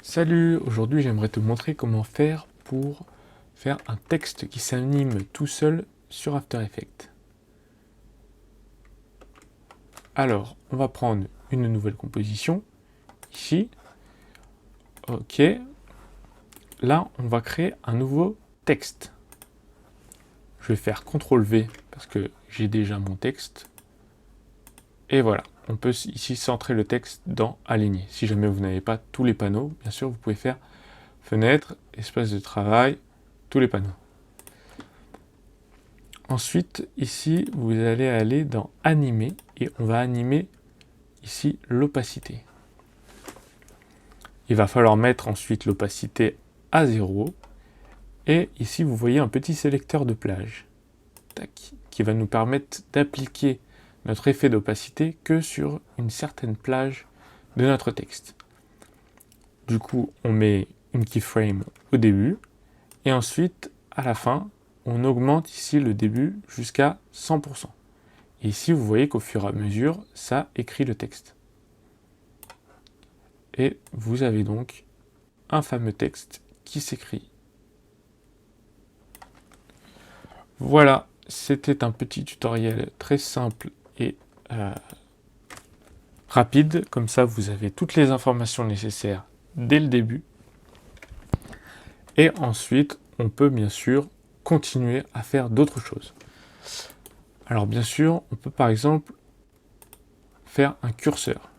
Salut, aujourd'hui j'aimerais te montrer comment faire pour faire un texte qui s'anime tout seul sur After Effects. Alors, on va prendre une nouvelle composition, ici. Ok. Là, on va créer un nouveau texte. Je vais faire CTRL-V parce que j'ai déjà mon texte. Et voilà, on peut ici centrer le texte dans Aligner. Si jamais vous n'avez pas tous les panneaux, bien sûr, vous pouvez faire Fenêtre, Espace de travail, tous les panneaux. Ensuite, ici, vous allez aller dans Animer et on va animer ici l'opacité. Il va falloir mettre ensuite l'opacité à 0 et ici, vous voyez un petit sélecteur de plage qui va nous permettre d'appliquer notre effet d'opacité que sur une certaine plage de notre texte. Du coup, on met une keyframe au début et ensuite, à la fin, on augmente ici le début jusqu'à 100%. Et ici, vous voyez qu'au fur et à mesure, ça écrit le texte. Et vous avez donc un fameux texte qui s'écrit. Voilà, c'était un petit tutoriel très simple et rapide. Comme ça, vous avez toutes les informations nécessaires dès le début. Et ensuite, on peut bien sûr continuer à faire d'autres choses. Alors bien sûr, on peut par exemple faire un curseur.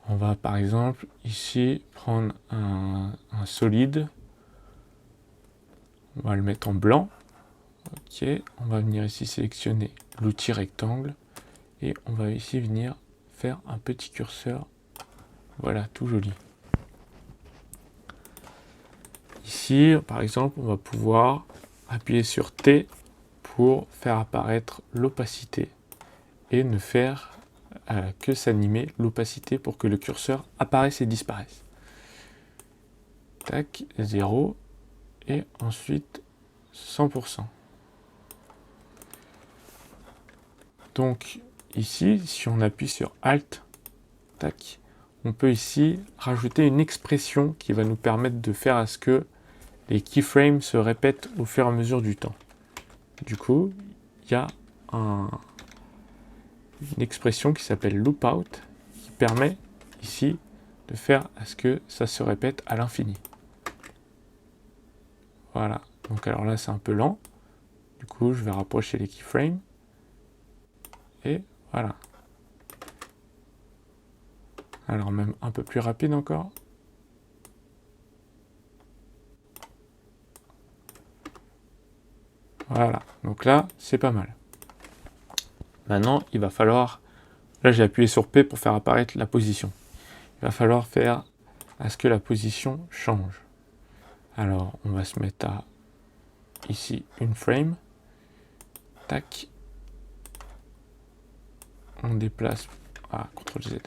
On va par exemple ici prendre un solide. On va le mettre en blanc. Ok, on va venir ici sélectionner l'outil rectangle et on va ici venir faire un petit curseur. Voilà, tout joli. Ici, par exemple, on va pouvoir appuyer sur T pour faire apparaître l'opacité et ne faire que s'animer l'opacité pour que le curseur apparaisse et disparaisse. Tac, 0 et ensuite 100%. Donc ici, si on appuie sur Alt, tac, on peut ici rajouter une expression qui va nous permettre de faire à ce que les keyframes se répètent au fur et à mesure du temps. Du coup, il y a une expression qui s'appelle loopout qui permet ici de faire à ce que ça se répète à l'infini. Voilà, donc alors là c'est un peu lent. Du coup, je vais rapprocher les keyframes. Et voilà. Alors même un peu plus rapide encore. Voilà, donc là, c'est pas mal. Maintenant, il va falloir... Là, j'ai appuyé sur P pour faire apparaître la position. Il va falloir faire à ce que la position change. Alors, on va se mettre à, ici, une frame. Tac. On déplace... Ah, CTRL Z.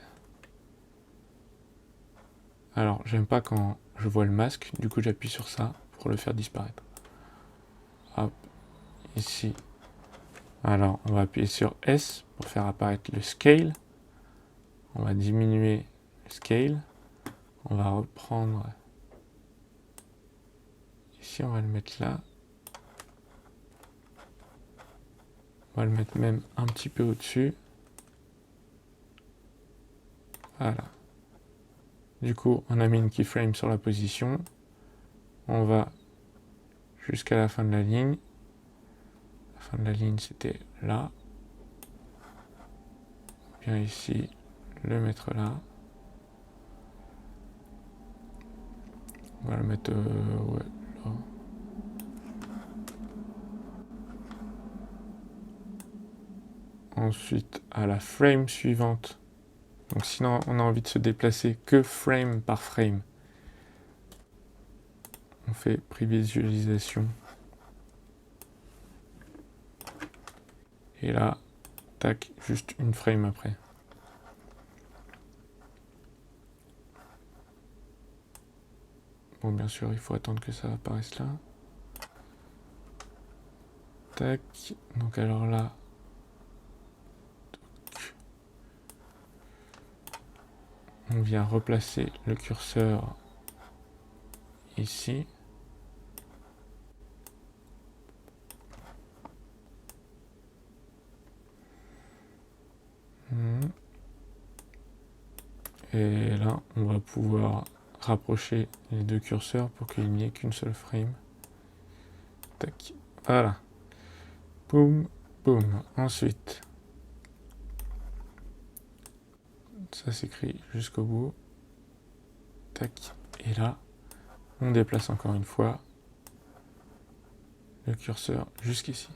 Alors, j'aime pas quand je vois le masque. Du coup, j'appuie sur ça pour le faire disparaître. Hop. Ici. Alors, on va appuyer sur S pour faire apparaître le scale. On va diminuer le scale. On va reprendre... Ici, on va le mettre là. On va le mettre même un petit peu au-dessus. Voilà. Du coup, on a mis une keyframe sur la position. On va jusqu'à la fin de la ligne. La fin de la ligne, c'était là. Bien ici, le mettre là. On va le mettre ouais, là. Ensuite, à la frame suivante. Donc sinon, on a envie de se déplacer que frame par frame. On fait prévisualisation. Et là, tac, juste une frame après. Bon, bien sûr, il faut attendre que ça apparaisse là. Tac, donc alors là, on vient replacer le curseur ici. Et là, on va pouvoir rapprocher les deux curseurs pour qu'il n'y ait qu'une seule frame. Tac. Voilà. Boum, boum. Ensuite, ça s'écrit jusqu'au bout. Tac. Et là, on déplace encore une fois le curseur jusqu'ici.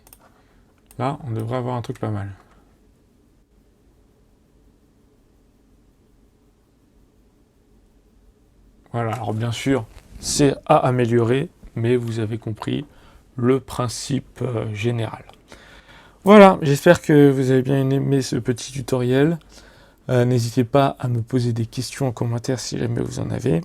Là, on devrait avoir un truc pas mal. Voilà, alors bien sûr, c'est à améliorer, mais vous avez compris le principe général. Voilà, j'espère que vous avez bien aimé ce petit tutoriel. N'hésitez pas à me poser des questions en commentaire si jamais vous en avez.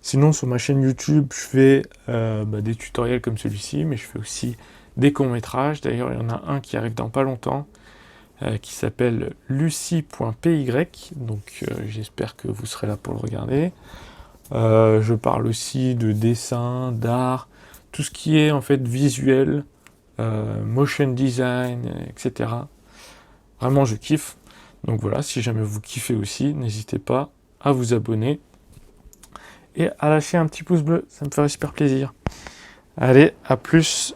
Sinon, sur ma chaîne YouTube, je fais des tutoriels comme celui-ci, mais je fais aussi des courts-métrages. D'ailleurs, il y en a un qui arrive dans pas longtemps, qui s'appelle lucie.py. Donc, j'espère que vous serez là pour le regarder. Je parle aussi de dessin, d'art, tout ce qui est en fait visuel, motion design, etc. Vraiment, je kiffe. Donc voilà, si jamais vous kiffez aussi, n'hésitez pas à vous abonner et à lâcher un petit pouce bleu, ça me ferait super plaisir. Allez, à plus!